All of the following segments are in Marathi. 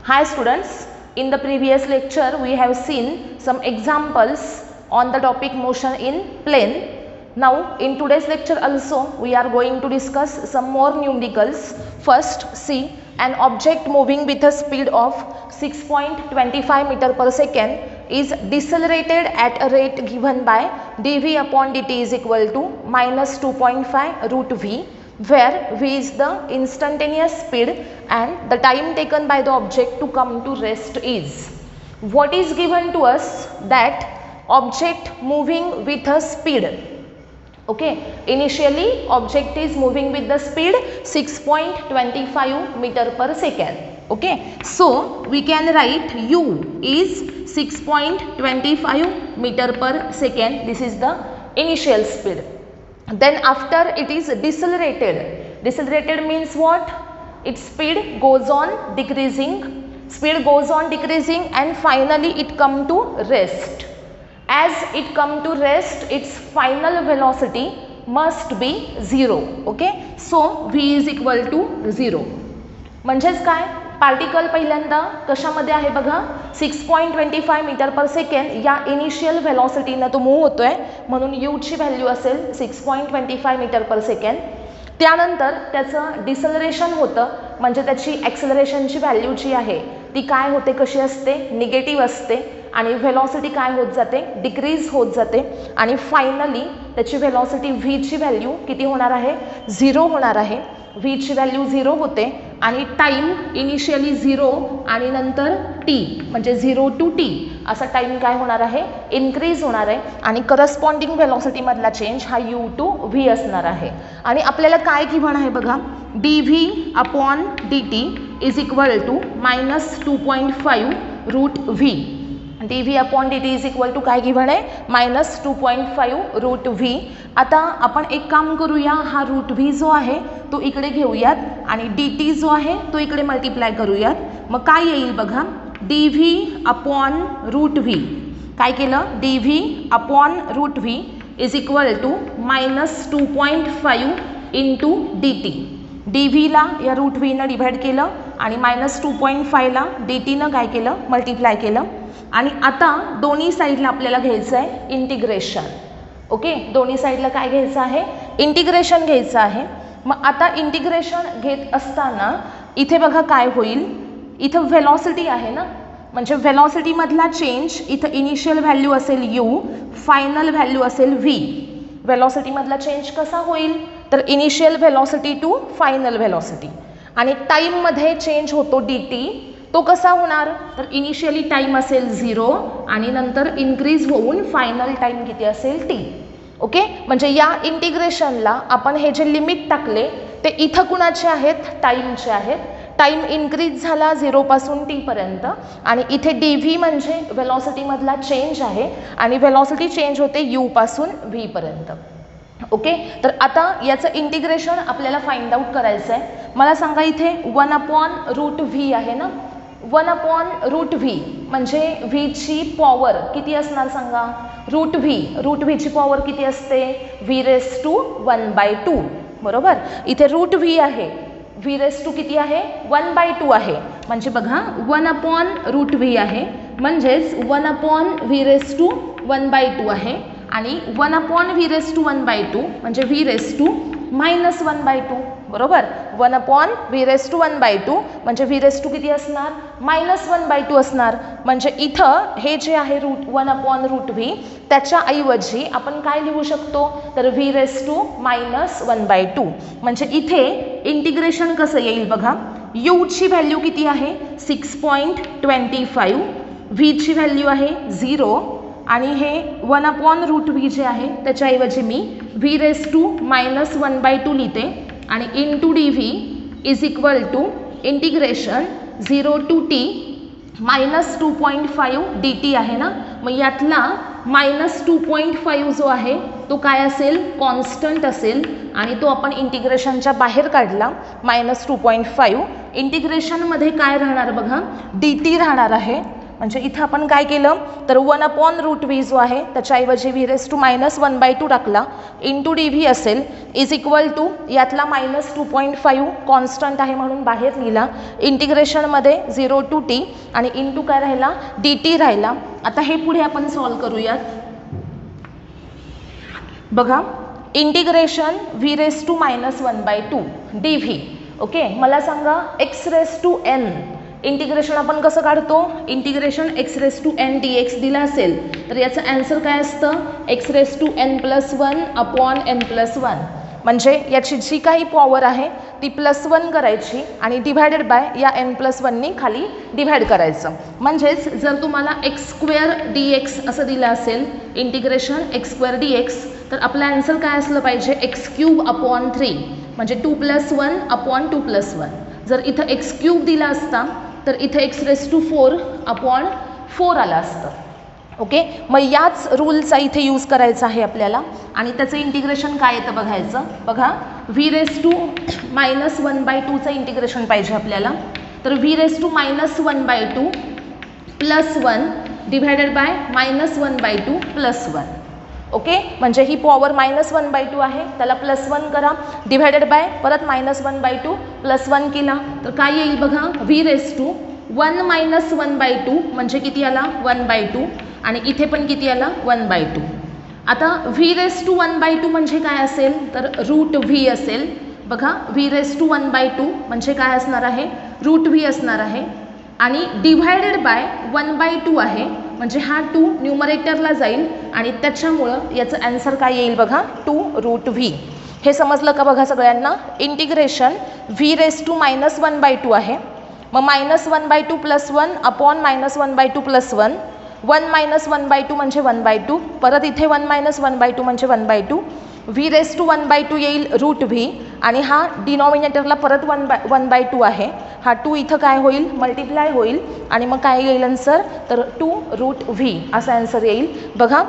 Hi students, in the previous lecture we have seen some examples on the topic motion in plane. Now in today's lecture also we are going to discuss some more numericals. First, see, an object moving with a speed of 6.25 meter per second is decelerated at a rate given by dv upon dt is equal to minus 2.5 root v, where v is the instantaneous speed and the time taken by the object to come to rest is. What is given to us? That object moving with a speed. Okay, initially object is moving with the speed 6.25 meter per second. Okay, so we can write u is 6.25 meter per second. This is the initial speed. Then after it is decelerated. Decelerated means what? Its speed goes on decreasing. Speed goes on decreasing and finally it come to rest. As it come to rest, its final velocity must be 0. Okay, so v is equal to 0. म्हणजेच काय? पार्टिकल पहिल्यांदा कशामध्ये आहे बघा, 6.25 मीटर पर सेकंड या इनिशियल व्हेलॉसिटीने तो मूव्ह होतोय, म्हणून u ची व्हॅल्यू असेल 6.25 मीटर पर सेकंड. त्यानंतर त्याचं डिसेलरेशन होतं, म्हणजे त्याची ॲक्सेलरेशनची व्हॅल्यू जी आहे ती काय होते, कशी असते, निगेटिव्ह असते आणि व्हेलॉसिटी काय होत जाते, डिक्रीज होत जाते आणि फायनली त्याची व्हेलॉसिटी v ची व्हॅल्यू किती होणार आहे, 0 होणार आहे. v ची व्हॅल्यू 0 होते आणि टाइम इनिशियली 0 आणि नंतर t म्हणजे 0 to t असा टाइम काय होणार आहे, इन्क्रीज होणार आहे आणि करस्पॉन्डिंग व्हेलॉसिटी मधला चेंज हा u to v असणार आहे. आणि आपल्याला काय गिव्हन आहे बघा, dv upon dt is equal to minus 2.5 root v. dv upon dt is equal to काय गिव्हन आहे, मायनस 2.5 रूट v. आता आपण एक काम करूया, हा रूट v जो आहे तो इकडे घेऊयात आणि dt जो आहे तो इकडे मल्टिप्लाय करूयात. मग काय येईल बघा, dv अपॉन रूट v. काय केलं, dv अपॉन रूट v is equal to minus 2.5 into dt. dv ला या रूट v न डिवाइड केलं आणि मायनस 2.5 ला dt न काय केलं, मल्टिप्लाय केलं. आणि आता दोन्ही साईडला आपल्याला घ्यायचं आहे इंटिग्रेशन. ओके, दोन्ही साईडला काय घ्यायचं आहे, इंटिग्रेशन घ्यायचं आहे. मग आता इंटिग्रेशन घेत असताना इथे बघा काय होईल, इथं व्हेलॉसिटी आहे ना, म्हणजे व्हेलॉसिटी मधला चेंज इथं इनिशियल व्हॅल्यू असेल u, फायनल व्हॅल्यू असेल v. व्हेलॉसिटी मधला चेंज कसा होईल, तर initial velocity to final velocity. आणि टाइम मध्ये चेंज होतो dt, तो कसा होणार, तर इनिशियली टाइम असेल 0 आणि नंतर इन्क्रीज होऊन फायनल टाइम किती असेल t. ओके, म्हणजे या इंटिग्रेशनला आपण हे जे लिमिट टाकले ते इथं कुणाचे आहेत, टाइमचे आहेत. टाइम इन्क्रीज झाला 0 पासून t पर्यंत आणि इथे dv म्हणजे व्हेलॉसिटी मधला चेंज आहे आणि व्हेलॉसिटी चेंज होते u पासून v पर्यंत. ओके, तर आता याचं इंटिग्रेशन आपल्याला फाइंड आउट करायचं आहे. मला सांगा, इथे 1 अपॉन रूट v आहे ना, 1 अपॉन रूट v म्हणजे v ची पॉवर किती असणार सांगा, रूट v ची पॉवर किती असते, v रेस टू 1/2. बरोबर, इथे रूट v आहे, v रेस टू किती आहे, 1/2 आहे. म्हणजे बघा 1 अपॉन रूट v आहे, म्हणजेच 1 अपॉन v रेस टू 1/2 आहे आणि 1 अपॉन v रेस टू 1/2 म्हणजे v रेस टू मायनस 1/2. बरोबर, 1 अपॉन v रेस टू 1/2 म्हणजे v रेस टू किती असणार, मायनस 1/2 असणार. म्हणजे इथं हे जे आहे रूट 1 अपॉन रूट v त्याच्या ऐवजी आपण काय लिहू शकतो, तर v रेस टू मायनस 1/2. म्हणजे इथे इंटिग्रेशन कसं येईल बघा, u ची व्हॅल्यू किती आहे 6.25, v ची व्हॅल्यू आहे 0 आणि हे 1 अपॉन रूट v जे आहे त्याच्याऐवजी मी v रेस टू मायनस 1/2 लिहिते आणि into dv is equal to integration 0 to t minus 2.5 dt आहे ना. मग यातला मायनस 2.5 जो आहे तो काय असेल, कॉन्स्टंट असेल आणि तो आपण इंटिग्रेशनच्या बाहेर काढला, मायनस 2.5. इंटिग्रेशनमध्ये काय राहणार बघा, dt राहणार आहे म्हणजे इथं आपण काय केलं तर 1/√v जो आहे त्याच्याऐवजी v⁻⁻² टाकला इंटू dv असेल इज इक्वल टू यातला -2.5 कॉन्स्टंट आहे म्हणून बाहेर लिहिला इंटिग्रेशनमध्ये 0 to t आणि इंटू काय राहिला dt राहिला. आता हे पुढे आपण सॉल्व करूयात. बघा इंटिग्रेशन v⁻⁻² dv. ओके मला सांगा x⁻n इंटिग्रेशन आपण कसं काढतो इंटिग्रेशन x⁻n dx दिला असेल तर याचं आन्सर काय असतं x⁻n+1/n+1 म्हणजे याची जी काही पॉवर आहे ती +1 करायची आणि डिवायडेड बाय या n+1नी खाली डिवाइड करायचं. म्हणजेच जर तुम्हाला x² dx असं दिलं असेल इंटिग्रेशन x² dx तर आपलं आन्सर काय असलं पाहिजे x³/3 म्हणजे 2+1/2+1. जर इथं x³ दिला असता तर इथं x⁻⁴/4 आला असतं. ओके मग याच रूलचा इथे यूज करायचा आहे आपल्याला आणि त्याचं इंटिग्रेशन काय येतं बघायचं. बघा v⁻⁻² इंटिग्रेशन पाहिजे आपल्याला तर v⁻⁻² +1 डिवायडेड बाय -1/2 +1. ओके म्हणजे ही पॉवर -1/2 आहे त्याला +1 करा डिवायडेड बाय परत -1/2 +1 केला तर काय येईल बघा v⁻1−1/2 म्हणजे किती आला 1/2 आणि इथे पण किती आला 1/2. आता v⁻1/2 म्हणजे काय असेल तर √v असेल. बघा v⁻1/2 म्हणजे काय असणार आहे √v असणार आहे आणि डिवायडेड बाय 1/2 आहे म्हणजे हा 2 न्यूमरेटरला जाईल आणि त्याच्यामुळं याचं आन्सर काय येईल बघा 2√v. हे समजलं का बघा सगळ्यांना. इंटिग्रेशन v⁻1/2 आहे मग -1/2 +1 अपॉन -1/2 +1 1 -1/2 म्हणजे 1/2 परत इथे 1 -1/2 म्हणजे 1/2 v⁻1/2 येईल √v आणि हा डिनॉमिनेटरला परत 1/2 आहे हा 2 इथं काय होईल मल्टिप्लाय होईल आणि मग काय येईल आन्सर तर 2√v असा आन्सर येईल. बघा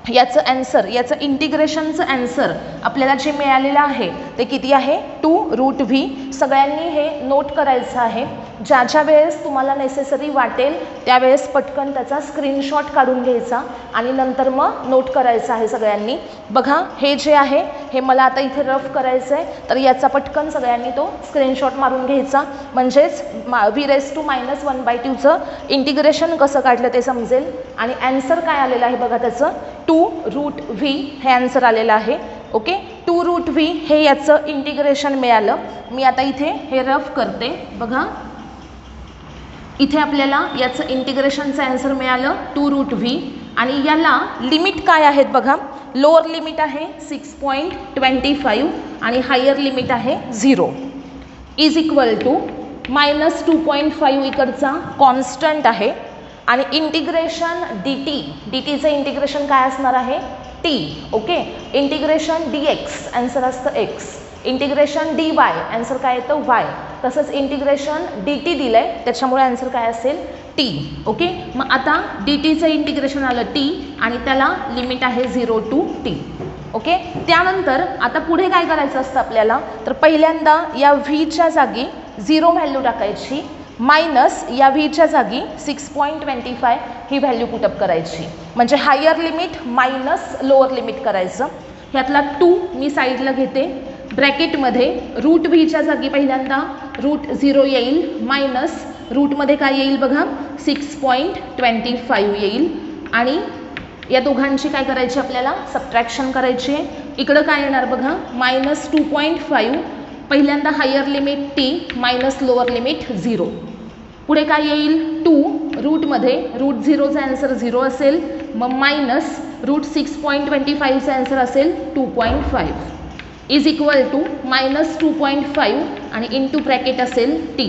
याचं आन्सर याचं इंटिग्रेशनचं आन्सर आपल्याला जे मिळालेलं आहे ते किती आहे 2√v. सगळ्यांनी हे नोट करायचं आहे. ज्या वेळेस तुम्हाला नेसेसरी वाटेल त्यावेळेस पटकन त्याचा स्क्रीनशॉट काढून घ्यायचा आणि नंतर मग नोट करायचं आहे सगळ्यांनी. बघा हे जे आहे हे मला आता इथे रफ करायचं आहे तर याचा पटकन सगळ्यांनी तो स्क्रीनशॉट मारून घ्यायचा म्हणजेच v⁻1/2चं इंटिग्रेशन कसं काढलं ते समजेल आणि आन्सर काय आलेलं आहे बघा त्याचं 2√v हे आन्सर आलेलं आहे. ओके 2√v हे याचं इंटिग्रेशन मिळालं. मी आता इथे हे रफ करते. बघा इथे आपल्याला याचं इंटिग्रेशनचं आन्सर मिळालं 2√v आणि याला लिमिट काय आहेत बघा. लोअर लिमिट आहे 6.25 आणि हायर लिमिट आहे 0 इज इक्वल टू -2.5 इकडचा कॉन्स्टंट आहे आणि इंटिग्रेशन dt चं इंटिग्रेशन काय असणार आहे t. Okay integration dx answer असतं x इंटिग्रेशन dy आन्सर काय येतं y तसंच इंटिग्रेशन dt दिलं आहे त्याच्यामुळे आन्सर काय असेल t. ओके मग आता dtचं इंटिग्रेशन आलं t आणि त्याला लिमिट आहे 0 to t. ओके त्यानंतर आता पुढे काय करायचं असतं आपल्याला तर पहिल्यांदा या vच्या जागी 0 व्हॅल्यू टाकायची मायनस या vच्या जागी 6.25 ही व्हॅल्यू पुटअप करायची म्हणजे higher limit minus lower limit करायचं. ह्यातला 2 मी साईडला घेते ब्रॅकेटमध्ये √vच्या जागी पहिल्यांदा √0 येईल मायनस रूटमध्ये काय येईल बघा 6.25 येईल आणि या दोघांची काय करायची आपल्याला सबट्रॅक्शन करायची आहे. इकडं काय येणार बघा -2.5 पहिल्यांदा higher limit t minus lower limit 0 पुढे काय येईल 2 रूटमध्ये √0चा आन्सर 0 असेल मग मायनस √6.25चा आन्सर असेल 2.5 इज इक्वल टू -2.5 आणि इंटू ब्रॅकेट असेल t.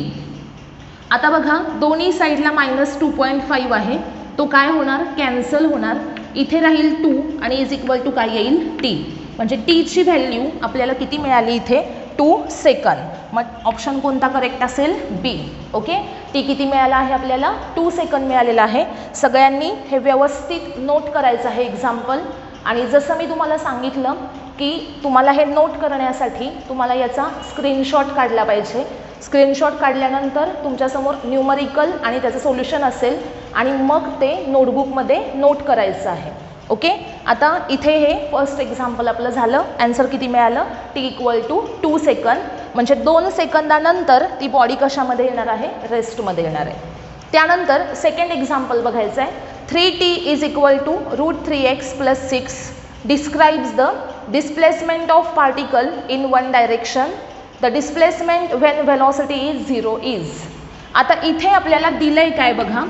आता बघा दोन्ही साईडला -2.5 आहे तो काय होणार कॅन्सल होणार इथे राहील 2 आणि इज इक्वल टू काय येईल t म्हणजे t ची व्हॅल्यू आपल्याला किती मिळाली इथे 2 सेकंद. मग ऑप्शन कोणता करेक्ट असेल बी. ओके टी किती मिळाला आहे आपल्याला 2 सेकंद मिळालेला आहे. सगळ्यांनी हे व्यवस्थित नोट करायचं आहे एक्झाम्पल आणि जसं मी तुम्हाला सांगितलं की तुम्हाला हे नोट करण्यासाठी तुम्हाला याचा स्क्रीनशॉट काढला पाहिजे. स्क्रीनशॉट काढल्यानंतर तुमच्यासमोर न्यूमरिकल आणि त्याचं सोल्युशन असेल आणि मग ते नोटबुकमध्ये नोट करायचं आहे. ओके, आता इथे हे फर्स्ट एक्झाम्पल आपलं झालं. आन्सर किती मिळालं? t=2 सेकंद, म्हणजे 2 सेकंदानंतर ती बॉडी कशामध्ये येणार आहे? रेस्टमध्ये येणार आहे. त्यानंतर सेकंड एक्झाम्पल बघायचं आहे. 3t √3x + 6 describes the displacement of particle in one direction. The displacement when velocity is 0 is. आता इथे आपल्याला दिलंय काय बघा,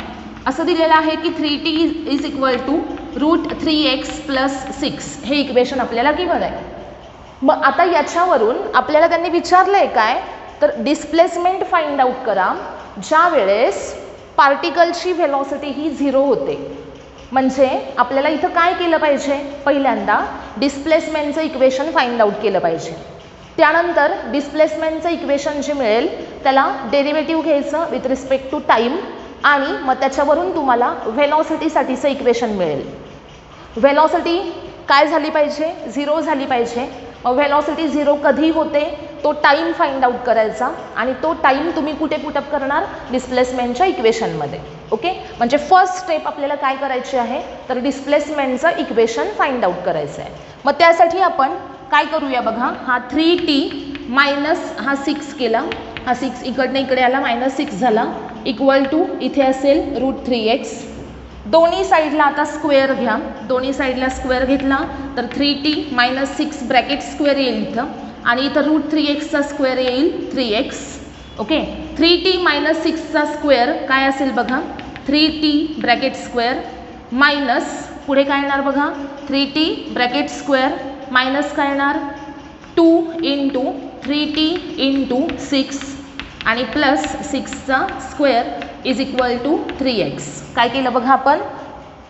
असं दिलेलं आहे की 3t √3x + 6 हे इक्वेशन आपल्याला गिव्हन आहे. मग आता याच्यावरून आपल्याला त्यांनी विचारलंय काय, तर डिस्प्लेसमेंट फाइंड आउट करा ज्या वेळेस पार्टिकलची व्हेलॉसिटी ही 0 होते. म्हणजे आपल्याला इथं काय केलं पाहिजे, पहिल्यांदा डिस्प्लेसमेंटचं इक्वेशन फाइंड आउट केलं पाहिजे. त्यानंतर डिस्प्लेसमेंटचं इक्वेशन जे मिळेल त्याला डेरिव्हेटिव्ह घ्यायचं विथ रिस्पेक्ट टू टाईम आणि मग त्याच्यावरून तुम्हाला व्हेलॉसिटीसाठीचं इक्वेशन मिळेल. व्हेलॉसिटी काय झाली पाहिजे? 0 झाली पाहिजे. मग व्हेलॉसिटी 0 कधी होते तो टाईम फाइंड आउट करायचा आणि तो टाईम तुम्ही कुठे पुटअप करणार? डिस्प्लेसमेंटच्या इक्वेशनमध्ये. ओके, म्हणजे फर्स्ट स्टेप आपल्याला काय करायची आहे, तर डिस्प्लेसमेंटचं इक्वेशन फाइंड आउट करायचं आहे. मग त्यासाठी आपण काय करूया बघा, हा 3t मायनस हा 6 केला, हा 6 इकडनं इकडे आला, -6 झाला, इक्वल टू इथे असेल √3x. दोन्ही साईडला आता स्क्वेअर घ्या. दोन्ही साईडला स्क्वेअर घेतला तर 3t - 6 ब्रॅकेट स्क्वेअर येईल इथं आणि इथं √3x चा स्क्वेअर येईल 3x. ओके, 3t - 6 चा स्क्वेअर काय असेल बघा, 3t ब्रॅकेट स्क्वेअर मायनस पुढे काय येणार बघा, 3t ब्रॅकेट स्क्वेअर मायनस काय येणार 2 × 3t × 6 आणि प्लस 6 चा square is equal to 3x. काय केलं बघा आपण,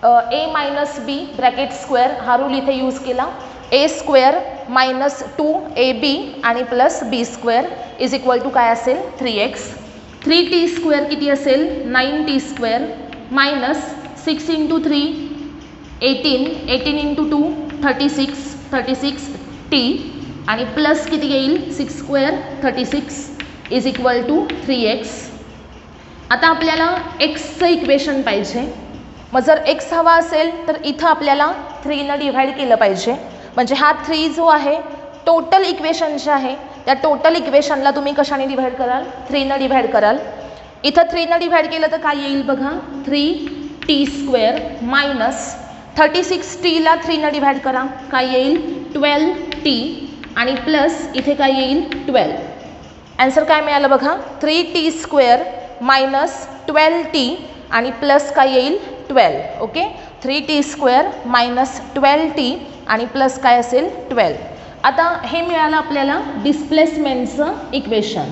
a - b ब्रॅकेट स्क्वेअर हा रूल इथे यूज केला. a² - 2ab आणि plus b² is equal to काय असेल 3x. 3t² किती असेल 9t² मायनस 6 × 3 18, 18 × 2 36, 36t आणि प्लस किती येईल 6² 36 इज इक्वल टू 3x. आता आपल्याला xचं इक्वेशन पाहिजे. मग जर x हवा असेल तर इथं आपल्याला 3नं डिव्हाइड केलं पाहिजे. म्हणजे हा 3 जो आहे टोटल इक्वेशन जे आहे त्या टोटल इक्वेशनला तुम्ही कशाने डिव्हाइड कराल? 3नं डिव्हाइड कराल. इथं 3नं डिव्हाइड केलं तर काय येईल बघा, 3t² मायनस 36tला 3नं डिव्हाइड करा, काय येईल 12t आणि प्लस इथे काय येईल 12. आन्सर काय मिळालं बघा, 3t² मायनस 12t आणि प्लस काय येईल 12. ओके, 3t² मायनस 12t आणि प्लस काय असेल 12. आता हे मिळालं आपल्याला डिस्प्लेसमेंटचं इक्वेशन.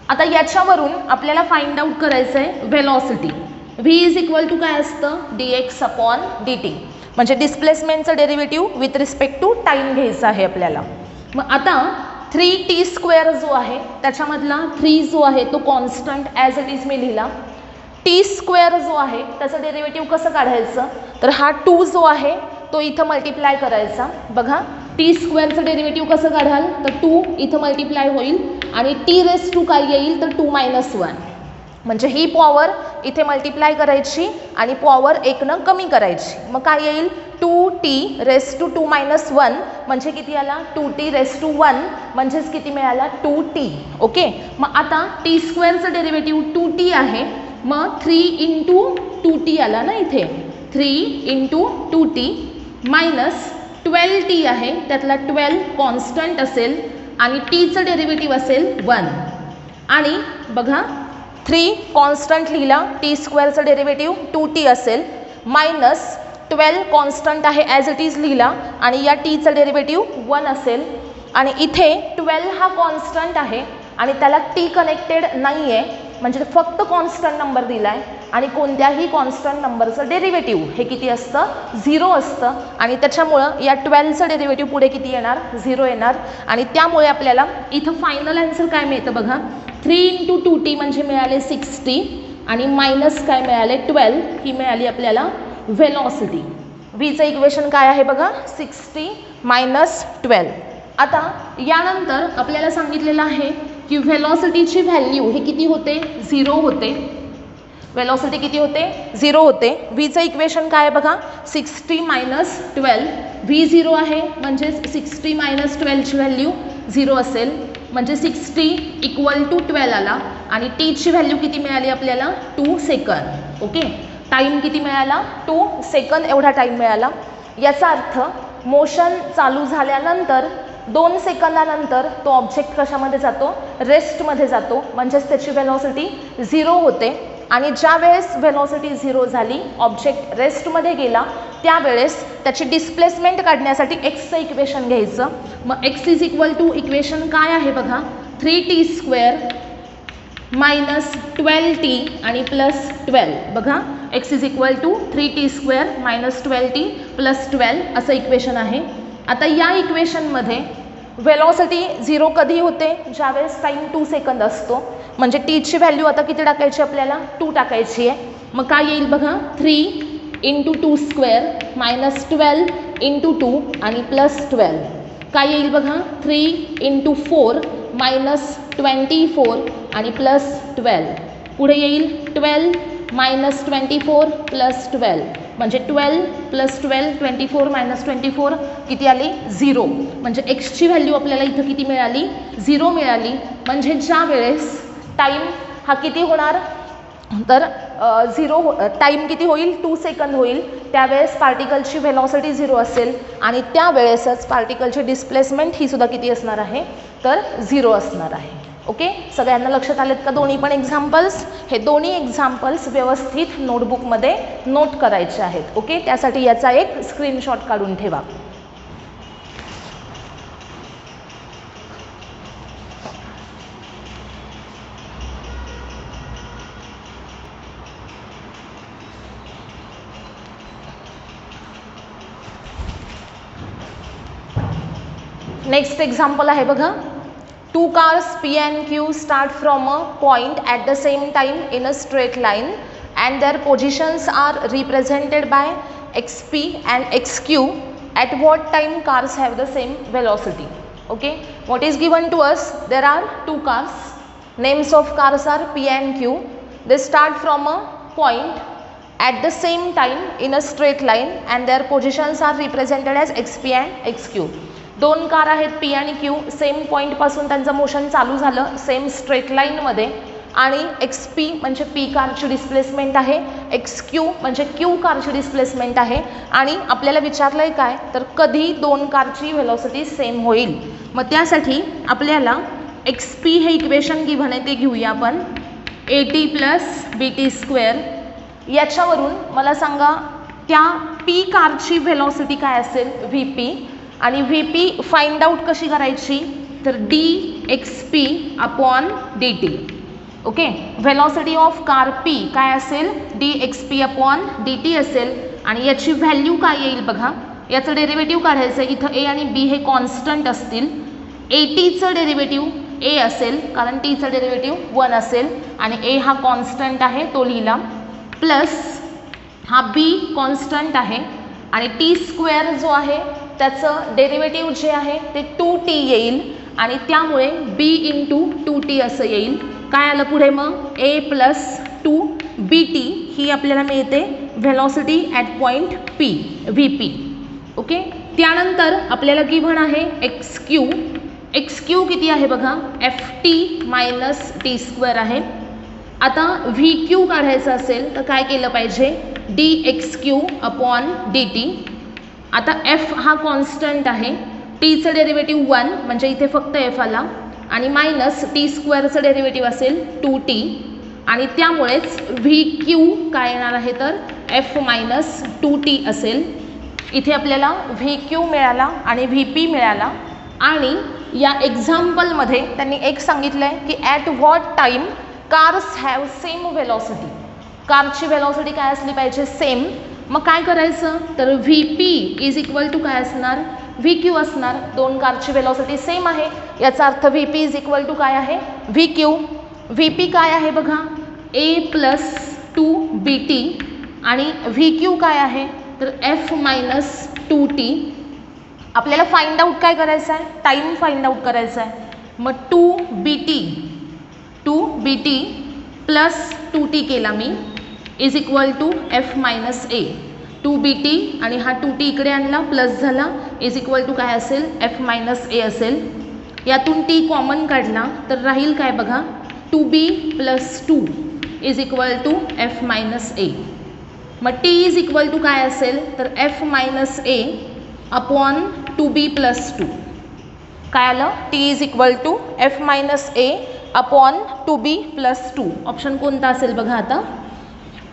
आता याच्यावरून आपल्याला फाइंड आउट करायचं आहे velocity. v is equal to काय असतं, dx/dt. म्हणजे डिस्प्लेसमेंटचं derivative with respect to time घ्यायचं आहे आपल्याला. मग आता 3t² जो आहे त्याच्यामधला 3 जो आहे तो constant as it is me लिहिला. t² जो आहे त्याचं डेरिव्हेटिव्ह कसं काढायचं, तर हा 2 जो आहे तो इथं मल्टिप्लाय करायचा. बघा t² डेरिव्हेटिव्ह कसं काढाल, तर 2 इथं मल्टिप्लाय होईल आणि t⁻² काय येईल तर 2 - 1. म्हणजे ही पॉवर इथे मल्टिप्लाय करायची आणि पॉवर 1नं कमी करायची. मग काय येईल 2t⁻² 2 - 1 म्हणजे किती आला 2t⁻1 म्हणजेच किती मिळाला 2t. ओके, मग आता t² डेरिव्हेटिव्ह 2t आहे, मग 3 × 2t आला ना इथे, 3 × 2t मायनस 12t आहे, त्यातला 12 कॉन्स्टंट असेल आणि tचं डेरिव्हेटिव्ह असेल 1. आणि बघा 3 कॉन्स्टंट लिहिला, t² डेरिव्हेटिव्ह 2t असेल, मायनस 12 कॉन्स्टंट आहे ॲज इट इज लिहिला आणि या tचं डेरिव्हेटिव्ह 1 असेल. आणि इथे 12 हा कॉन्स्टंट आहे आणि त्याला t कनेक्टेड नाही आहे, म्हणजे फक्त कॉन्स्टंट नंबर दिला आहे आणि कोणत्याही कॉन्स्टंट नंबरचं डेरिव्हेटिव्ह हे किती असतं 0 असतं आणि त्याच्यामुळं या 12चं डेरिव्हेटिव्ह पुढे किती येणार 0 येणार. आणि त्यामुळे आपल्याला इथं फायनल आन्सर काय मिळतं बघा, 3 × 2t म्हणजे मिळाले 6t आणि मायनस काय मिळाले 12 ही मिळाली आपल्याला व्हेलॉसिटी. व्हीचं इक्वेशन काय आहे बघा 6t - 12. आता यानंतर आपल्याला सांगितलेलं आहे की व्हेलॉसिटीची व्हॅल्यू हे किती होते 0 होते. वेलॉसिटी किती होते 0 होते. व्हीचं इक्वेशन काय आहे बघा 60 मायनस 12. व्ही 0 आहे म्हणजे 60 मायनस 12ची व्हॅल्यू 0 असेल म्हणजे 60 इक्वल टू 12 आला आणि टीची व्हॅल्यू किती मिळाली आपल्याला 2 सेकंद. ओके टाईम किती मिळाला 2 सेकंद एवढा टाईम मिळाला. याचा अर्थ मोशन चालू झाल्यानंतर 2 सेकंदानंतर तो ऑब्जेक्ट कशामध्ये जातो रेस्टमध्ये जातो म्हणजेच त्याची वेलॉसिटी 0 होते आणि ज्या वेळेस वेलॉसिटी 0 झाली ऑब्जेक्ट रेस्टमध्ये गेला त्यावेळेस त्याची डिस्प्लेसमेंट काढण्यासाठी एक्सचं इक्वेशन घ्यायचं. मग x is equal to equation काय आहे बघा 3t² मायनस 12t आणि प्लस 12. बघा x is equal to 3t² minus 12t plus 12 असं इक्वेशन आहे. आता या इक्वेशनमध्ये वेलॉसिटी 0 कधी होते ज्यावेळेस टाईम 2 सेकंद असतो म्हणजे टीची व्हॅल्यू आता किती टाकायची आपल्याला 2 टाकायची आहे. मग काय येईल बघा 3 इंटू 2² मायनस 12 इंटू 2 आणि प्लस 12. काय येईल बघा 3 इंटू 4 मायनस 24 आणि प्लस 12. पुढे येईल 12 मायनस 24 प्लस 12 म्हणजे 12 प्लस 12 24 मायनस 24 किती आली 0. म्हणजे एक्सची व्हॅल्यू आपल्याला इथं किती मिळाली 0 मिळाली. म्हणजे ज्या वेळेस टाईम हा किती होणार तर 0 टाईम किती होईल 2 सेकंद होईल त्यावेळेस पार्टिकलची व्हेलॉसिटी 0 असेल आणि त्यावेळेसच पार्टिकलची डिस्प्लेसमेंट ही सुद्धा किती असणार आहे तर 0 असणार आहे. ओके सगळ्यांना लक्षात आलेत का दोन्ही पण एक्झाम्पल्स. हे दोन्ही एक्झाम्पल्स व्यवस्थित नोटबुकमध्ये नोट करायचे आहेत. ओके त्यासाठी याचा एक स्क्रीनशॉट काढून ठेवा. नेक्स्ट एक्झाम्पल आहे बघा 2 cars P and Q start from a point at the same time in a straight line and their positions are represented by xp and xq. At what time cars have the same velocity? Okay, what is given to us? There are 2 cars. Names of cars are P and Q. They start from a point at the same time in a straight line and their positions are represented as xp and xq. 2 car आहेत पी आणि क्यू सेम पॉईंटपासून त्यांचं मोशन चालू झालं सेम स्ट्रेट लाईनमध्ये आणि एक्स पी म्हणजे पी कारची डिस्प्लेसमेंट आहे एक्स क्यू म्हणजे क्यू कारची डिस्प्लेसमेंट आहे आणि आपल्याला विचारलं आहे काय तर कधी 2 कारची व्हेलॉसिटी सेम होईल. मग त्यासाठी आपल्याला एक्स पी हे इक्वेशन गिव्हन आहे ते घेऊया आपण AT प्लस BT². याच्यावरून मला सांगा त्या पी कारची व्हेलॉसिटी काय असेल VP आणि VP फाइंड आउट कशी करायची तर dxp upon dt. Okay velocity of car P काय असेल dxp अपॉन dt असेल आणि याची व्हॅल्यू काय येईल बघा. याचं डेरिव्हेटिव्ह काढायचं आहे. इथं A आणि B हे कॉन्स्टंट असतील. ATचं डेरिव्हेटिव्ह A असेल कारण Tचं डेरिव्हेटिव्ह 1 असेल आणि A हा कॉन्स्टंट आहे तो लिहिला प्लस हा B कॉन्स्टंट आहे आणि t² जो आहे त्याचं डेरिव्हेटिव्ह जे आहे ते 2t येईल आणि त्यामुळे b इंटू 2t असं येईल. काय आलं पुढे मग a प्लस 2bt ही आपल्याला मिळते velocity at point P VP. Okay त्यानंतर आपल्याला गिव्हन आहे xq किती आहे बघा ft मायनस t² आहे. आता VQ काढायचं असेल तर काय केलं पाहिजे dxq अपॉन dt. आता f हा कॉन्स्टंट आहे टीचं डेरिव्हेटिव्ह 1 म्हणजे इथे फक्त f आला आणि मायनस t² डेरिव्हेटिव्ह असेल 2t आणि त्यामुळेच VQ काय येणार आहे तर f मायनस 2t असेल. इथे आपल्याला VQ मिळाला आणि VP मिळाला आणि या एक्झाम्पलमध्ये त्यांनी एक सांगितलं आहे की at what time cars have same velocity. कारची व्हेलॉसिटी काय असली पाहिजे सेम. मग काय करायचं तर VP इज इक्वल टू काय असणार VQ असणार. 2 कारची व्हेलॉसिटी सेम आहे याचा अर्थ VP इज इक्वल टू काय आहे VQ. VP काय आहे बघा A प्लस 2BT आणि VQ काय आहे तर F मायनस 2T. आपल्याला फाइंड आउट काय करायचं आहे टाईम फाइंड आउट करायचा आहे. मग 2BT प्लस 2T केला मी is equal to F minus A. 2bt आणि हा 2t इकडे आणला प्लस झाला इज इक्वल टू काय असेल एफ मायनस ए असेल. यातून t कॉमन काढला तर राहील काय बघा 2b plus 2 is equal to F minus A. मग t इज इक्वल टू काय असेल तर F minus A upon 2b plus 2. काय आलं t is equal to F minus A upon 2b plus 2. Option कोणता असेल बघा आता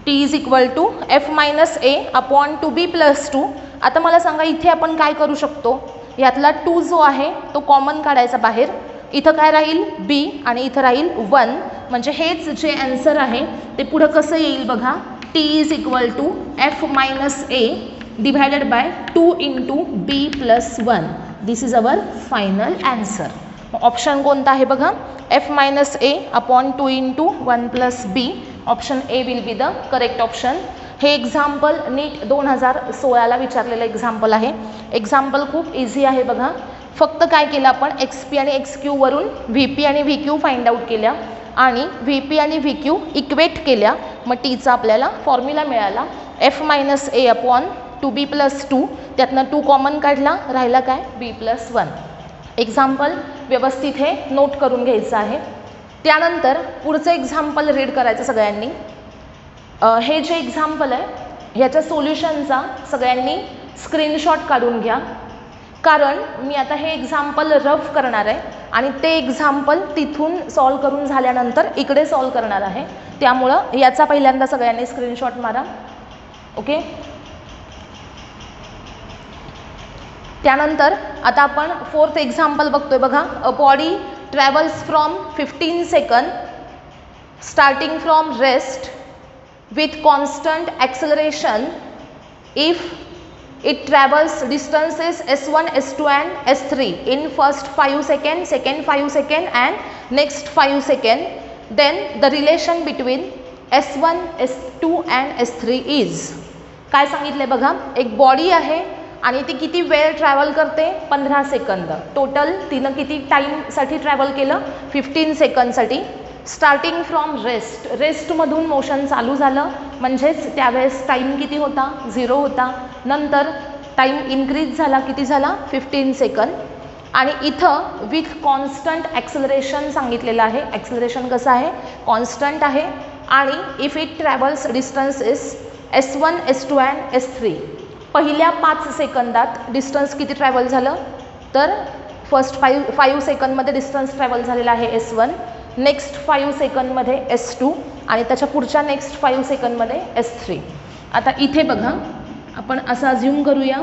t is equal to F minus A upon 2b plus 2. आता मला सांगा इथे आपण काय करू शकतो यातला 2 जो आहे तो कॉमन काढायचा बाहेर. इथं काय राहील b आणि इथं राहील 1 म्हणजे हेच जे आन्सर आहे ते पुढं कसं येईल बघा t is equal to F minus A divided by 2 into b plus 1. This is our final answer. Option कोणता आहे बघा F minus A upon 2 into 1 plus B. Option A will be the correct option. हे एक्झाम्पल नीट 2016ला विचारलेलं एक्झाम्पल आहे. एक्झाम्पल खूप इझी आहे बघा. फक्त काय केलं आपण XP आणि XQ वरून VP आणि VQ फाइंड आउट केल्या आणि VP आणि VQ इक्वेट केल्या. मग टीचा आपल्याला फॉर्म्युला मिळाला F minus A upon 2b plus 2. त्यातनं 2 कॉमन काढला राहिला काय b प्लस 1. एक्झाम्पल व्यवस्थित हे नोट करून घ्यायचं आहे. त्यानंतर पुढचं एक्झाम्पल रीड करायचं सगळ्यांनी. हे जे एक्झाम्पल आहे ह्याच्या सोल्युशनचा सगळ्यांनी स्क्रीनशॉट काढून घ्या कारण मी आता हे एक्झाम्पल रफ करणार आहे आणि ते एक्झाम्पल तिथून सॉल्व करून झाल्यानंतर इकडे सॉल्व करणार आहे. त्यामुळं याचा पहिल्यांदा सगळ्यांनी स्क्रीनशॉट मारा. ओके. त्यानंतर आता आपण 4th एक्झाम्पल बघतोय बघा. A body travels from 15 second starting from rest with constant acceleration if it travels distances s1, s2 and s3 in first 5 seconds, second 5 seconds and next 5 seconds, then the relation between s1, s2 and s3 is. काय सांगितले बघा एक बॉडी आहे आणि ती किती वेळ ट्रॅव्हल करते 15 सेकंद. टोटल तिनं किती टाईमसाठी ट्रॅव्हल केलं 15 सेकंदसाठी. स्टार्टिंग फ्रॉम रेस्ट रेस्टमधून मोशन चालू झालं म्हणजेच त्यावेळेस टाईम किती होता 0 होता. नंतर टाईम इन्क्रीज झाला किती झाला 15 सेकंद आणि इथं विथ कॉन्स्टंट ॲक्सेलरेशन सांगितलेलं आहे. ॲक्सेलरेशन कसं आहे कॉन्स्टंट आहे आणि if it travels distances s1, s2 and s3. पहिल्या 5 सेकंदात डिस्टन्स किती ट्रॅव्हल झालं तर फर्स्ट 5 सेकंदमध्ये डिस्टन्स ट्रॅव्हल झालेला आहे s1, नेक्स्ट 5 सेकंदमध्ये s2 आणि त्याच्या पुढच्या नेक्स्ट 5 सेकंदमध्ये s3. आता इथे बघा आपण असं अज्युम करूया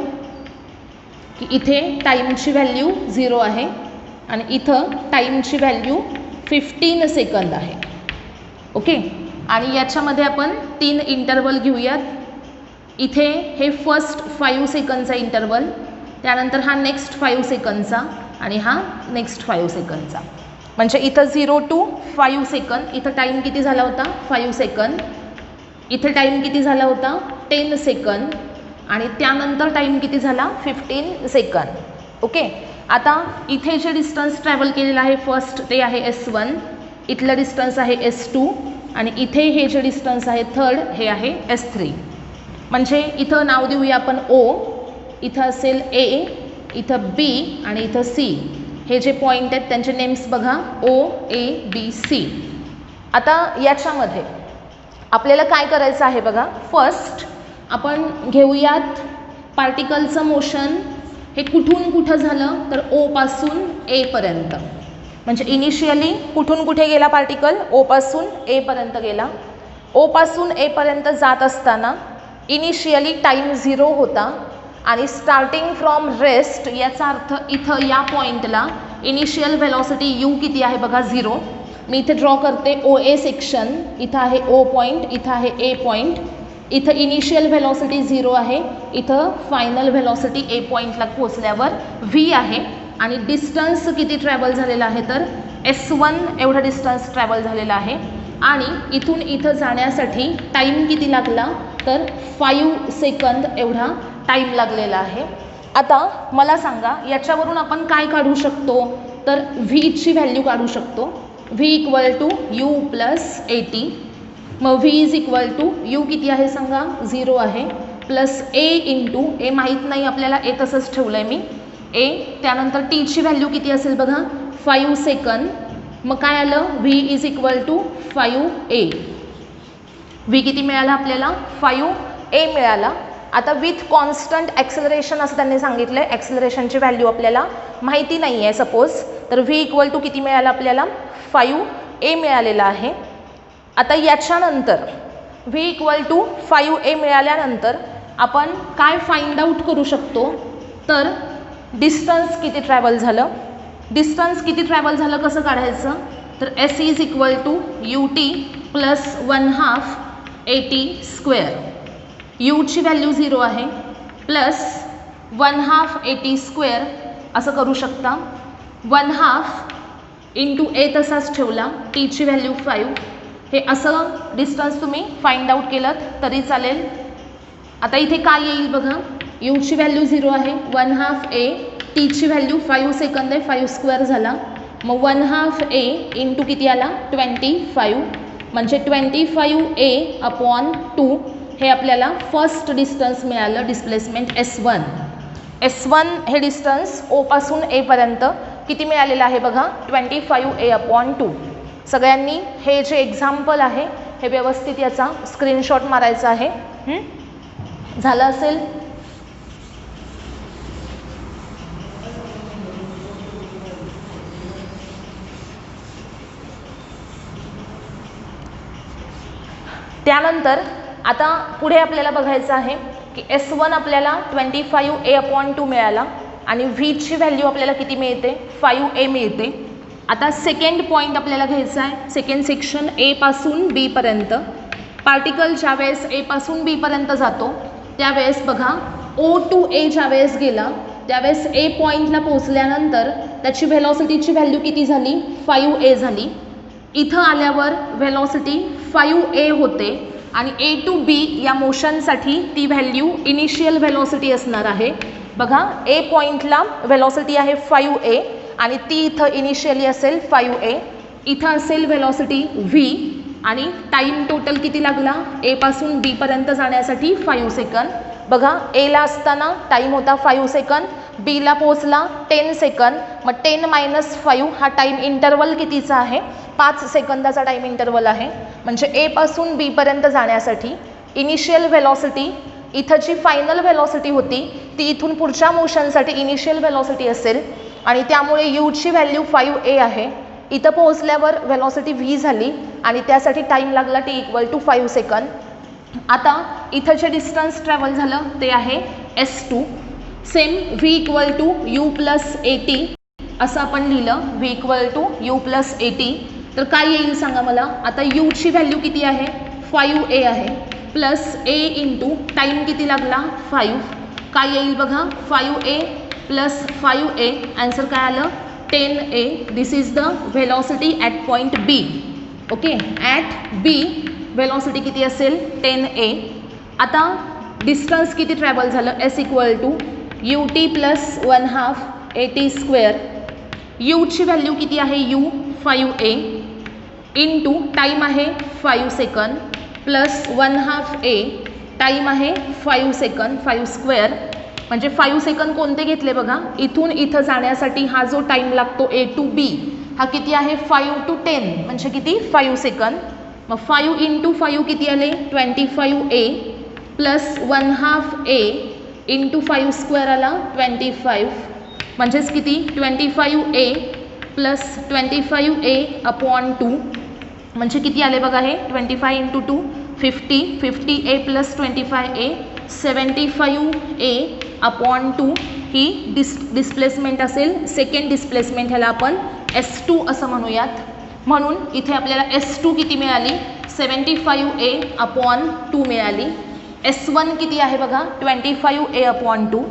की इथे टाईमची व्हॅल्यू 0 आहे आणि इथं टाईमची व्हॅल्यू 15 सेकंद आहे. ओके. आणि याच्यामध्ये आपण 3 इंटरवल घेऊयात. इथे हे फर्स्ट 5 सेकंदचा इंटरवल त्यानंतर हा नेक्स्ट 5 सेकंदचा आणि हा नेक्स्ट 5 सेकंदचा. म्हणजे इथं 0 to 5 सेकंद इथं टाईम किती झाला होता 5 सेकंद. इथं टाईम किती झाला होता 10 सेकंद आणि त्यानंतर टाईम किती झाला 15 सेकंद. ओके. आता इथे जे डिस्टन्स ट्रॅव्हल केलेलं आहे फर्स्ट ते आहे s1, इथलं डिस्टन्स आहे s2 आणि इथे हे जे डिस्टन्स आहे थर्ड हे आहे s3. म्हणजे इथं नाव देऊया आपण O, इथं असेल A, इथं B आणि इथं C. हे जे पॉईंट आहेत त्यांचे नेम्स बघा O, A, B, C. आता याच्यामध्ये आपल्याला काय करायचं आहे बघा. फर्स्ट आपण घेऊयात पार्टिकलचं मोशन. हे कुठून कुठं झालं तर O पासून A पर्यंत. म्हणजे इनिशियली कुठून कुठे गेला पार्टिकल O पासून A पर्यंत गेला. O पासून A पर्यंत जात असताना इनिशियली टाईम 0 होता आणि स्टार्टिंग फ्रॉम रेस्ट याचा अर्थ इथं या पॉईंटला इनिशियल व्हेलॉसिटी u किती आहे बघा 0. मी इथे ड्रॉ करते OA सेक्शन. इथं आहे O पॉईंट, इथं आहे A पॉईंट. इथं इनिशियल व्हेलॉसिटी 0 आहे, इथं फायनल व्हेलॉसिटी A पॉईंटला पोचल्यावर v आहे आणि डिस्टन्स किती ट्रॅव्हल झालेला आहे तर s1 एवढा डिस्टन्स ट्रॅव्हल झालेला आहे आणि इथून इथं जाण्यासाठी टाईम किती लागला तर 5 सेकंद एवढा टाईम लागलेला आहे. आता मला सांगा याच्यावरून आपण काय काढू शकतो तर व्हीची व्हॅल्यू काढू शकतो. v equal to u plus 80. मग V is equal to U किती आहे सांगा 0 आहे प्लस ए इंटू ए माहीत नाही आपल्याला ए तसंच ठेवलं आहे मी ए त्यानंतर टीची व्हॅल्यू किती असेल बघा 5 सेकंद मग काय आलं V is equal to 5a V किती मिळाला आपल्याला 5a मिळाला. आता विथ कॉन्स्टंट ॲक्सेलरेशन असं त्यांनी सांगितलं आहे ॲक्सेलरेशनची व्हॅल्यू आपल्याला माहिती नाही आहे सपोज तर व्ही इक्वल टू किती मिळालं आपल्याला 5a मिळालेला आहे. आता याच्यानंतर व्ही इक्वल टू 5a मिळाल्यानंतर आपण काय फाइंड आउट करू शकतो तर डिस्टन्स किती ट्रॅव्हल झालं. डिस्टन्स किती ट्रॅव्हल झालं कसं काढायचं तर S is equal to u t plus 1/2 AT square यूची व्हॅल्यू 0 आहे प्लस 1/2 AT स्क्वेअर असं करू शकता 1/2 इंटू ए तसाच ठेवला टीची व्हॅल्यू 5 हे असं डिस्टन्स तुम्ही फाइंड आउट केलं तरी चालेल. आता इथे काय येईल बघा यूची व्हॅल्यू 0 आहे 1/2 A टीची व्हॅल्यू 5 सेकंद आहे 5 स्क्वेअर झाला मग 1/2 A इंटू किती आला 25 म्हणजे 25A अपॉन 2 हे आपल्याला फर्स्ट डिस्टन्स मिळालं डिस्प्लेसमेंट S1 हे डिस्टन्स ओपासून एपर्यंत किती मिळालेलं आहे बघा 25A अपॉन 2. सगळ्यांनी हे जे एक्झाम्पल आहे हे व्यवस्थित याचा स्क्रीनशॉट मारायचा आहे. झालं असेल. त्यानंतर आता पुढे आपल्याला बघायचं आहे की S1 आपल्याला 25A अपॉन 2 मिळाला आणि व्हीची व्हॅल्यू आपल्याला किती मिळते 5A मिळते. आता सेकंड पॉईंट आपल्याला घ्यायचा आहे सेकंड सेक्शन ए पासून बी पर्यंत पार्टिकल ज्यावेळेस ए पासून बी पर्यंत जातो त्यावेळेस बघा O टू ए ज्यावेळेस गेला त्यावेळेस ए पॉईंटला पोहोचल्यानंतर त्याची व्हेलॉसिटीची व्हॅल्यू किती झाली 5A झाली. इथं आल्यावर व्हेलॉसिटी 5A होते आणि ए टू बी या मोशनसाठी ती व्हॅल्यू इनिशियल व्हेलॉसिटी असणार आहे. बघा ए पॉईंटला व्हेलॉसिटी आहे 5A आणि ती इथं इनिशियली असेल 5A. इथं असेल व्हेलॉसिटी v आणि टाईम टोटल किती लागला ए पासून बी पर्यंत जाण्यासाठी 5 सेकंद. बघा एला असताना टाईम होता 5 सेकंद बीला पोचला 10 सेकंद मग 10 - 5 हा टाईम इंटरवल कितीचा आहे 5 सेकंदाचा टाईम इंटरवल आहे. म्हणजे ए पासून बी पर्यंत जाण्यासाठी इनिशियल व्हेलॉसिटी इथं जी फायनल व्हेलॉसिटी होती ती इथून पुढच्या मोशनसाठी इनिशियल व्हेलॉसिटी असेल आणि त्यामुळे यूची व्हॅल्यू 5A आहे. इथं पोहोचल्यावर व्हेलॉसिटी v झाली आणि त्यासाठी टाईम लागला t = 5 सेकंद. आता इथं जे डिस्टन्स ट्रॅव्हल झालं ते आहे S2. Same v = u + AT असं आपण लिहिलं v = u + AT तर काय येईल सांगा मला. आता यूची व्हॅल्यू किती आहे 5A आहे प्लस A इंटू टाईम किती लागला 5 काय येईल बघा 5A + 5A आन्सर काय आलं 10A. This is the velocity at point B. Okay at B velocity किती असेल 10A. आता डिस्टन्स किती ट्रॅव्हल झालं S = ut + 1/2 AT स्क्वेअर. यूची व्हॅल्यू किती आहे u 5A इंटू टाईम आहे 5 सेकंद प्लस 1/2 A टाईम आहे 5 सेकंद 5 स्क्वेअर म्हणजे 5 सेकंद कोणते घेतले बघा इथून इथं जाण्यासाठी हा जो टाईम लागतो A टू B हा किती आहे 5 to 10 म्हणजे किती 5 सेकंद. मग 5 × 5 किती आले 25A plus 1/2 A into 5 square आला 25 म्हणजेच किती 25A प्लस 25A अपॉन 2 म्हणजे किती आले बघा हे 25 × 2 50A plus 25A 75A upon 2 ही डिस्प्लेसमेंट असेल. सेकंड डिस्प्लेसमेंट ह्याला आपण S2 असं म्हणूयात. म्हणून इथे आपल्याला S2 किती मिळाली 75A अपॉन 2 मिळाली. S1 किती आहे बघा 25A अपॉन 2.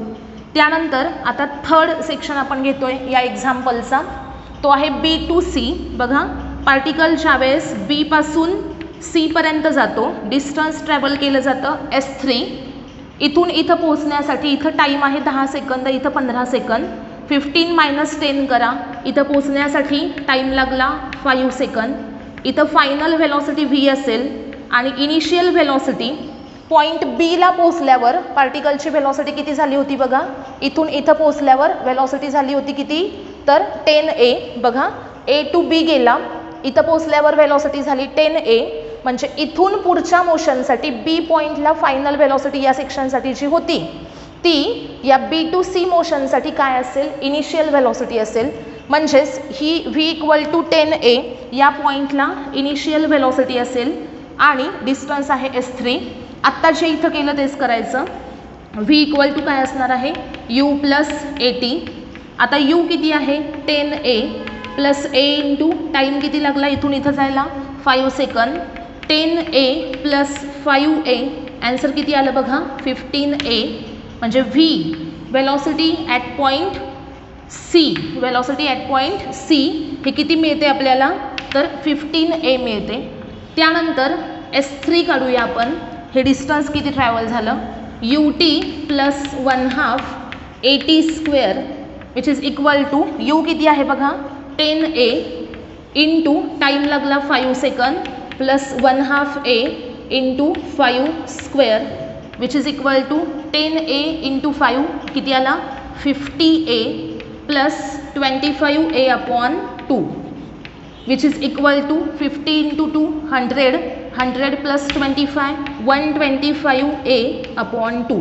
त्यानंतर आता थर्ड सेक्शन आपण घेतोय या एक्झाम्पलचा तो आहे B टू C. बघा पार्टिकल ज्यावेळेस B पासून C पर्यंत जातो डिस्टन्स ट्रॅव्हल केलं जातं S3. इथून इथं पोहोचण्यासाठी इथं टाईम आहे 10 सेकंद इथं 15 सेकंद 15 - 10 करा इथं पोहोचण्यासाठी टाईम लागला 5 सेकंद. इथं फायनल व्हेलॉसिटी v असेल आणि इनिशियल व्हेलॉसिटी पॉईंट बीला पोचल्यावर पार्टिकलची व्हेलॉसिटी किती झाली होती बघा, इथून इथं पोचल्यावर व्हेलॉसिटी झाली होती किती, तर 10a. बघा A to B गेला, इथं पोचल्यावर व्हेलॉसिटी झाली 10a. म्हणजे इथून पुढच्या मोशनसाठी बी पॉईंटला फायनल व्हेलॉसिटी या सेक्शनसाठी जी होती ती या B to C मोशनसाठी काय असेल, इनिशियल व्हेलॉसिटी असेल. म्हणजेच ही v इक्वल टू 10a या पॉईंटला इनिशियल व्हेलॉसिटी असेल आणि डिस्टन्स आहे s3. आत्ता जे इथं केलं तेच करायचं. v इक्वल टू काय असणार आहे, u प्लस at. आता u किती आहे 10a plus a into time किती लागला इथून इथं जायला 5 second. 10a plus 5a answer किती आलं बघा 15a. म्हणजे v velocity at point C, velocity at point C हे किती मिळते आपल्याला, तर 15a मिळते. त्यानंतर s3 काढूया आपण. हे डिस्टन्स किती ट्रॅव्हल झालं, ut plus 1/2 at square which is equal to u किती आहे बघा 10a इंटू टाईम लागला 5 second plus 1/2a into 5 square which is equal to 10a into 5 किती आला 50a plus 25a upon 2 which is equal to 50 into 2 100, 100 plus 25 125a upon 2.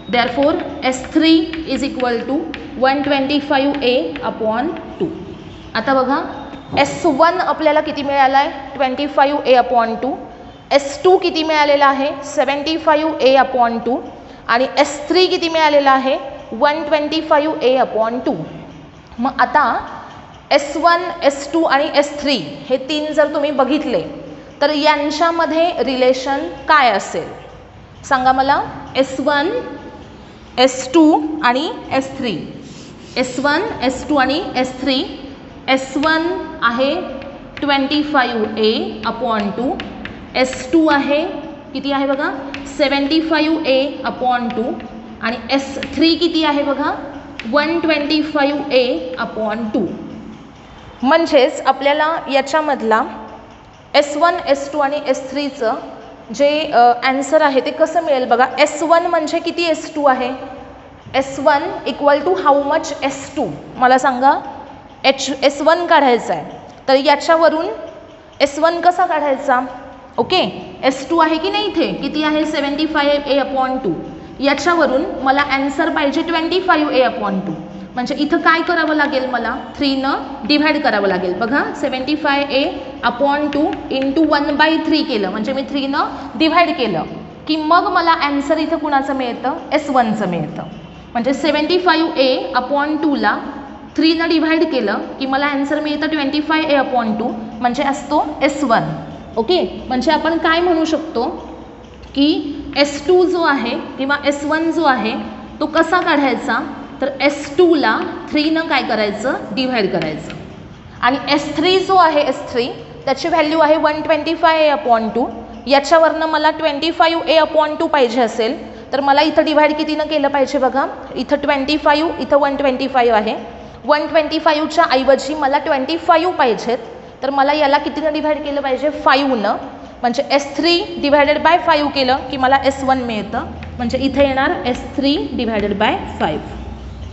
Therefore S3 is equal to 125a upon 2. आता बघा S1 आपल्याला किती मिळाला आहे 25a upon 2. S2 किती मिळालेला आहे 75a upon 2 आणि S3 किती मिळालेला आहे 125a upon 2. मग आता S1, S2 आणि S3 हे तीन जर तुम्ही बघितले तर यांच्यामध्ये रिलेशन काय असेल सांगा मला. S1, S2 आणि S3. S1, S2 आणि S3. S1 आहे 25a अपॉन 2. S2 आहे किती आहे बघा 75a अपॉन 2 आणि S3 किती आहे बघा 125a अपॉन 2. म्हणजेच आपल्याला याच्यामधला S1, S2 आणि S3चं जे ॲन्सर आहे ते कसं मिळेल बघा. S1 म्हणजे किती S2 आहे, S1 equal to how much S2 मला सांगा. S1 काढायचा आहे तर याच्यावरून S1 कसा काढायचा. ओके S2 आहे की नाही इथे किती आहे 75a अपॉन 2. याच्यावरून मला ॲन्सर पाहिजे 25a अपॉन 2. म्हणजे इथं काय करावं लागेल मला 3नं डिव्हाइड करावं लागेल बघा. 75a अपॉन 2 इंटू 1/3 केलं म्हणजे मी 3नं डिव्हाइड केलं की मग मला ॲन्सर इथं कुणाचं मिळतं S1चं मिळतं. म्हणजे 75a अपॉन 2ला 3नं डिव्हाइड केलं की मला ॲन्सर मिळतं 25a अपॉन 2 म्हणजे असतो S1. ओके म्हणजे आपण काय म्हणू शकतो की S2 जो आहे किंवा S1 जो आहे तो कसा काढायचा तर S2ला 3नं काय करायचं डिव्हाइड करायचं आणि S3 जो आहे S3 त्याची व्हॅल्यू आहे 125a अपॉन 2. याच्यावरनं मला 25a अपॉन 2 पाहिजे असेल तर मला इथं डिव्हाइड कितीनं केलं पाहिजे बघा. इथं 25 इथं 125 आहे. 125च्या ऐवजी मला 25 पाहिजेत तर मला याला कितीनं डिव्हाइड केलं पाहिजे 5नं. म्हणजे S3 डिव्हायडेड बाय 5 केलं की मला S1 मिळतं. म्हणजे इथे येणार S3 डिव्हायडेड बाय 5.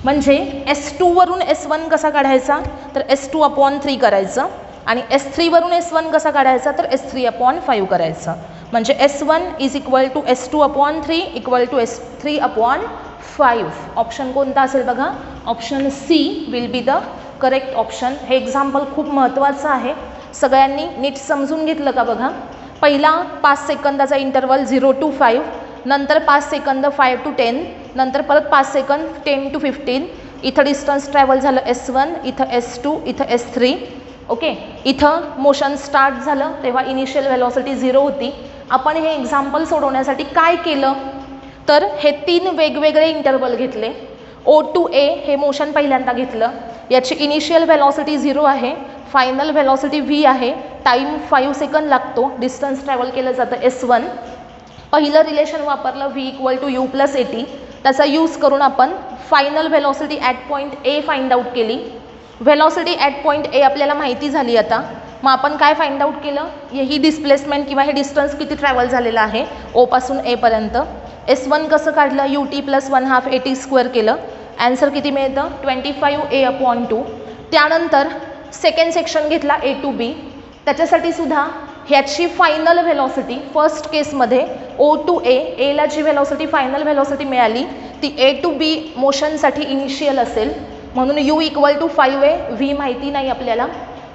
म्हणजे S2 वरून S1 कसा काढायचा तर S2 अपॉन 3 करायचं आणि S3 वरून S1 कसा काढायचा तर S3 अपॉन 5 करायचं. म्हणजे S1 is equal to S2 upon 3 equal to S3 upon 5. Option कोणता असेल बघा. Option C will be the correct option. हे एक्झाम्पल खूप महत्त्वाचं आहे, सगळ्यांनी नीट समजून घेतलं का बघा. पहिला 5 सेकंदाचा इंटरवल 0 to 5, नंतर 5 सेकंद 5 to 10, नंतर परत 5 सेकंद 10 to 15. इथं डिस्टन्स ट्रॅव्हल झालं S1, इथं S2, इथं S3. ओके इथं मोशन स्टार्ट झालं तेव्हा इनिशियल व्हेलॉसिटी 0 होती. आपण हे एक्झाम्पल सोडवण्यासाठी काय केलं तर हे 3 वेगवेगळे इंटरवल घेतले. O to A हे मोशन पहिल्यांदा घेतलं. याची इनिशियल व्हेलॉसिटी 0 आहे, फायनल व्हेलॉसिटी v आहे, टाईम 5 सेकंद लागतो, डिस्टन्स ट्रॅव्हल केलं जातं S1. पहिलं रिलेशन वापरलं v equal to u plus at. त्याचा यूज करून आपण final velocity at point A find out केली. व्हेलॉसिटी ॲट पॉईंट A आपल्याला माहिती झाली आता मग आपण काय फाइंड आउट केलं, ही डिस्प्लेसमेंट किंवा हे डिस्टन्स किती ट्रॅव्हल झालेलं आहे ओ पासून ए पर्यंत. S1 कसं काढलं, UT + 1/2 AT² केलं, ॲन्सर किती मिळतं 25A/2. त्यानंतर सेकंड सेक्शन घेतला A to B, त्याच्यासाठी सुद्धा ह्याची फायनल व्हेलॉसिटी फर्स्ट केसमध्ये O to A, एला जी व्हेलॉसिटी फायनल व्हेलॉसिटी मिळाली ती A to B मोशनसाठी इनिशियल असेल, म्हणून U = 5A. V माहिती नाही आपल्याला,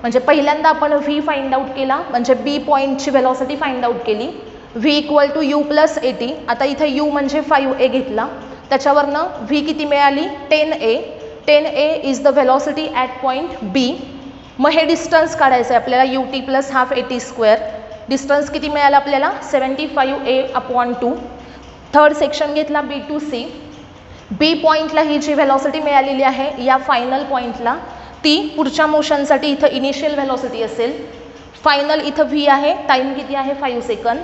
म्हणजे पहिल्यांदा आपण V फाइंड आउट केला, म्हणजे B पॉईंटची व्हेलॉसिटी फाइंड आउट केली. V = U + AT. आता इथे U म्हणजे 5A घेतला, त्याच्यावरनं V किती मिळाली 10A. 10A is the velocity at point B. मग हे डिस्टन्स काढायचं आहे आपल्याला UT + 1/2 AT². डिस्टन्स किती मिळालं आपल्याला 75A/2. थर्ड सेक्शन घेतला B to C. B पॉईंटला ही जी व्हेलॉसिटी मिळालेली आहे या फायनल पॉईंटला ती पुढच्या मोशनसाठी इथं इनिशियल व्हेलॉसिटी असेल. फायनल इथं V आहे, टाईम किती आहे 5 सेकंद.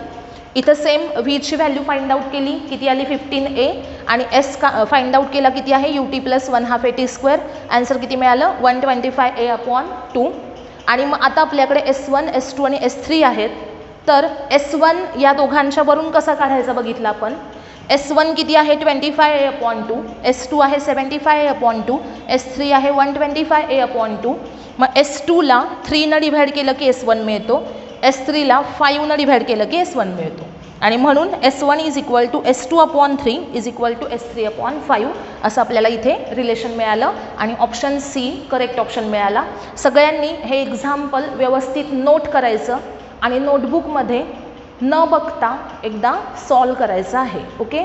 इथं सेम Vची व्हॅल्यू फाइंड आउट केली, किती आली 15A, आणि S फाइंड आउट केला किती आहे UT + 1/2 AT². ॲन्सर किती मिळालं 125A/2. आणि मग आता आपल्याकडे S1, S2 आणि S3 आहेत. तर S1 या दोघांच्या वरून कसा काढायचा बघितलं आपण. S1 किती आहे 25A/2, S2 आहे 75A/2, S3 आहे 125A/2. मग S2ला 3 डिव्हाइड केलं की S1 मिळतो, S3ला 5 डिव्हाइड केलं की S1 मिळतो, आणि म्हणून S1 = S2/3 = S3/5 असं आपल्याला इथे रिलेशन मिळालं, आणि ऑप्शन C करेक्ट ऑप्शन मिळाला. सगळ्यांनी हे एक्झाम्पल व्यवस्थित नोट करायचं आणि नोटबुकमध्ये न बघता एकदा सॉल्व करायचं आहे. ओके.